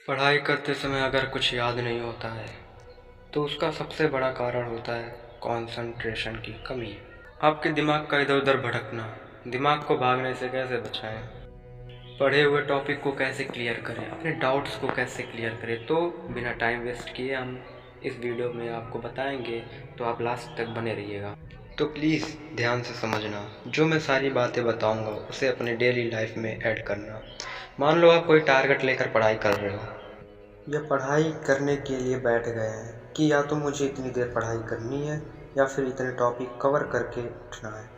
पढ़ाई करते समय अगर कुछ याद नहीं होता है तो उसका सबसे बड़ा कारण होता है कंसंट्रेशन की कमी। आपके दिमाग का इधर उधर भटकना। दिमाग को भागने से कैसे बचाएं, पढ़े हुए टॉपिक को कैसे क्लियर करें, अपने डाउट्स को कैसे क्लियर करें। तो बिना टाइम वेस्ट किए हम इस वीडियो में आपको बताएंगे, तो आप लास्ट तक बने रहिएगा। तो प्लीज़ ध्यान से समझना, जो मैं सारी बातें बताऊंगा उसे अपने डेली लाइफ में ऐड करना। मान लो आप कोई टारगेट लेकर पढ़ाई कर रहे हो या पढ़ाई करने के लिए बैठ गए हैं कि या तो मुझे इतनी देर पढ़ाई करनी है या फिर इतने टॉपिक कवर करके उठना है।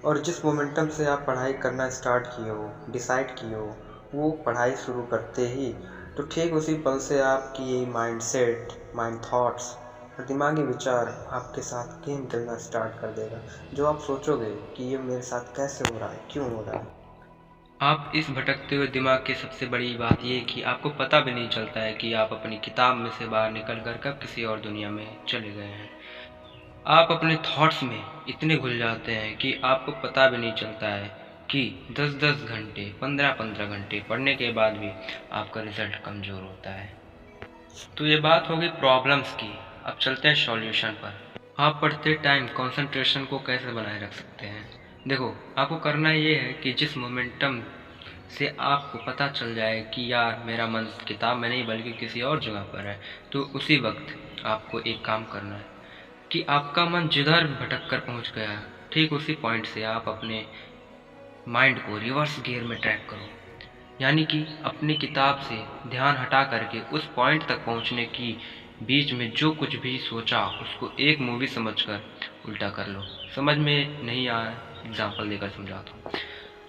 और जिस मोमेंटम से आप पढ़ाई करना स्टार्ट किए हो, डिसाइड किए हो, वो पढ़ाई शुरू करते ही तो ठीक उसी पल से आपकी ये माइंडसेट, माइंड थॉट्स और दिमागी विचार आपके साथ गेम खेलना स्टार्ट कर देगा। जो आप सोचोगे कि ये मेरे साथ कैसे हो रहा है, क्यों हो रहा है। आप इस भटकते हुए दिमाग की सबसे बड़ी बात ये कि आपको पता भी नहीं चलता है कि आप अपनी किताब में से बाहर निकल कर कब किसी और दुनिया में चले गए हैं। आप अपने थॉट्स में इतने घुल जाते हैं कि आपको पता भी नहीं चलता है कि 10-10 घंटे, 15-15 घंटे पढ़ने के बाद भी आपका रिजल्ट कमज़ोर होता है। तो ये बात होगी प्रॉब्लम्स की। अब चलते हैं सॉल्यूशन पर। आप पढ़ते टाइम कंसंट्रेशन को कैसे बनाए रख सकते हैं। देखो, आपको करना ये है कि जिस मोमेंटम से आपको पता चल जाए कि यार मेरा मन किताब में नहीं बल्कि किसी और जगह पर है, तो उसी वक्त आपको एक काम करना है कि आपका मन जिधर भटक कर पहुँच गया, ठीक उसी पॉइंट से आप अपने माइंड को रिवर्स गियर में ट्रैक करो। यानी कि अपनी किताब से ध्यान हटा करके उस पॉइंट तक पहुँचने की बीच में जो कुछ भी सोचा उसको एक मूवी समझकर उल्टा कर लो। समझ में नहीं आया, एग्जाम्पल देकर समझाता हूँ।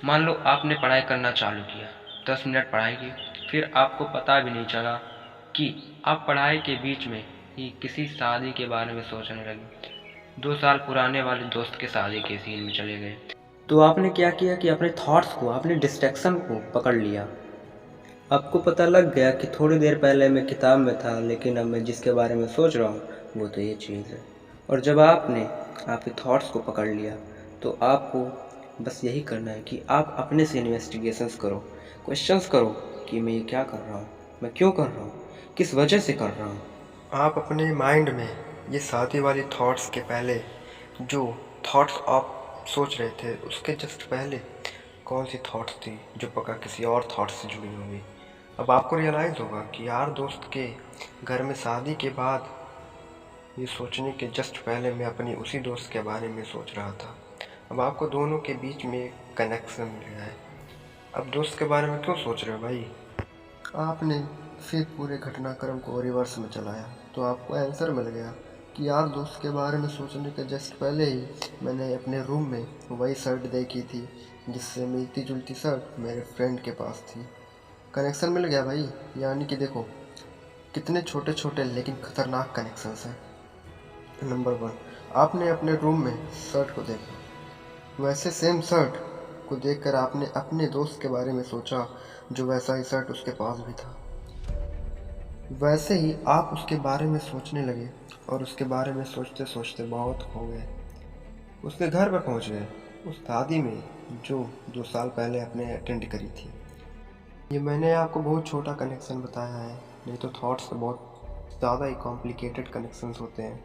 मान लो आपने पढ़ाई करना चालू किया, 10 मिनट पढ़ाई की, फिर आपको पता भी नहीं चला कि आप पढ़ाई के बीच में ही किसी शादी के बारे में सोचने लगे। 2 साल पुराने वाले दोस्त के शादी के सीन में चले गए। तो आपने क्या किया कि अपने थॉट्स को, अपने डिस्ट्रैक्शन को पकड़ लिया। आपको पता लग गया कि थोड़ी देर पहले मैं किताब में था, लेकिन अब मैं जिसके बारे में सोच रहा हूँ वो तो ये चीज़ है। और जब आपने आपके थॉट्स को पकड़ लिया तो आपको बस यही करना है कि आप अपने से इन्वेस्टिगेशंस करो, क्वेश्चंस करो कि मैं ये क्या कर रहा हूँ, मैं क्यों कर रहा हूँ, किस वजह से कर रहा हूँ। आप अपने माइंड में ये शादी वाली थॉट्स के पहले जो थॉट्स आप सोच रहे थे उसके जस्ट पहले कौन सी थॉट्स थी जो पक्का किसी और थॉट्स से जुड़ी होंगी। अब आपको रियलाइज़ होगा कि यार दोस्त के घर में शादी के बाद ये सोचने के जस्ट पहले मैं अपनी उसी दोस्त के बारे में सोच रहा था। अब आपको दोनों के बीच में कनेक्शन मिल गया है। अब दोस्त के बारे में क्यों सोच रहे हो भाई। आपने फिर पूरे घटनाक्रम को रिवर्स में चलाया तो आपको आंसर मिल गया कि यार दोस्त के बारे में सोचने के जस्ट पहले ही मैंने अपने रूम में वही शर्ट देखी थी जिससे मिलती जुलती शर्ट मेरे फ्रेंड के पास थी। कनेक्शन मिल गया भाई। यानी कि देखो कितने छोटे छोटे लेकिन खतरनाक कनेक्शंस हैं। नंबर 1, आपने अपने रूम में शर्ट को देखा, वैसे सेम शर्ट को देखकर आपने अपने दोस्त के बारे में सोचा जो वैसा ही शर्ट उसके पास भी था। वैसे ही आप उसके बारे में सोचने लगे और उसके बारे में सोचते सोचते बहुत हो गए। उसके घर पर पहुंच गए, उस शादी में जो 2 साल पहले आपने अटेंड करी थी। ये मैंने आपको बहुत छोटा कनेक्शन बताया है, नहीं तो थॉट्स तो बहुत ज़्यादा ही कॉम्प्लिकेटेड कनेक्शंस होते हैं।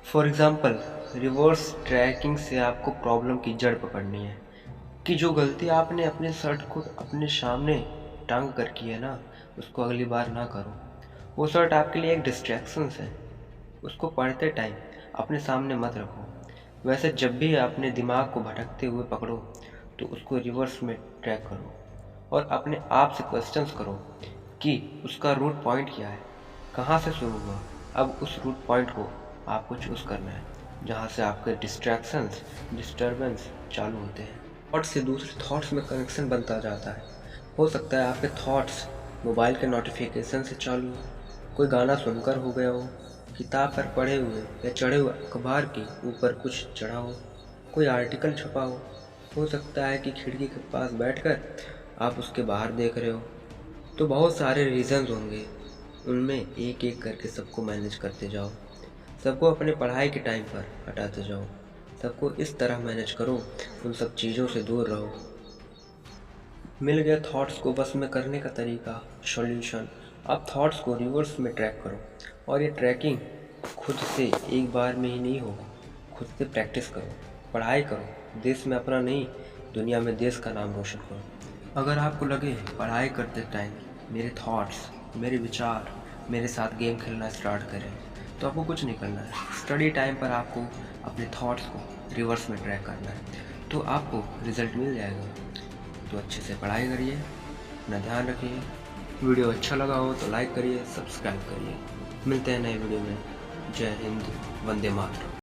फॉर एग्ज़ाम्पल, रिवर्स ट्रैकिंग से आपको प्रॉब्लम की जड़ पकड़नी है कि जो गलती आपने अपने शर्ट को अपने सामने टांग कर की है ना, उसको अगली बार ना करो। वो शर्ट आपके लिए एक डिस्ट्रैक्शंस है, उसको पढ़ते टाइम अपने सामने मत रखो। वैसे जब भी अपने दिमाग को भटकते हुए पकड़ो तो उसको रिवर्स में ट्रैक करो और अपने आप से क्वेश्चंस करो कि उसका रूट पॉइंट क्या है, कहाँ से शुरू हुआ। अब उस रूट पॉइंट को आपको चूज़ करना है जहाँ से आपके डिस्ट्रैक्शंस, डिस्टर्बेंस चालू होते हैं। थॉट से दूसरे थॉट्स में कनेक्शन बनता जाता है। हो सकता है आपके थॉट्स मोबाइल के नोटिफिकेशन से चालू हो, कोई गाना सुनकर हो गया हो, किताब पर पढ़े हुए या चढ़े हुए अखबार के ऊपर कुछ चढ़ा हो, कोई आर्टिकल छपा हो सकता है कि खिड़की के पास बैठकर आप उसके बाहर देख रहे हो। तो बहुत सारे रीज़न्स होंगे, उनमें एक एक करके सबको मैनेज करते जाओ, सबको अपने पढ़ाई के टाइम पर हटाते जाओ, सबको इस तरह मैनेज करो, उन सब चीज़ों से दूर रहो। मिल गया थॉट्स को बस में करने का तरीका, सॉल्यूशन। आप थॉट्स को रिवर्स में ट्रैक करो, और ये ट्रैकिंग खुद से एक बार में ही नहीं होगा। खुद से प्रैक्टिस करो, पढ़ाई करो, देश में अपना नहीं दुनिया में देश का नाम रोशन करो। अगर आपको लगे पढ़ाई करते टाइम मेरे थॉट्स, मेरे विचार मेरे साथ गेम खेलना स्टार्ट करें, तो आपको कुछ नहीं करना है। स्टडी टाइम पर आपको अपने थॉट्स को रिवर्स में ट्रैक करना है, तो आपको रिजल्ट मिल जाएगा। तो अच्छे से पढ़ाई करिए, अपना ध्यान रखिए। वीडियो अच्छा लगा हो तो लाइक करिए, सब्सक्राइब करिए। मिलते हैं नए वीडियो में। जय हिंद, वंदे मातरम।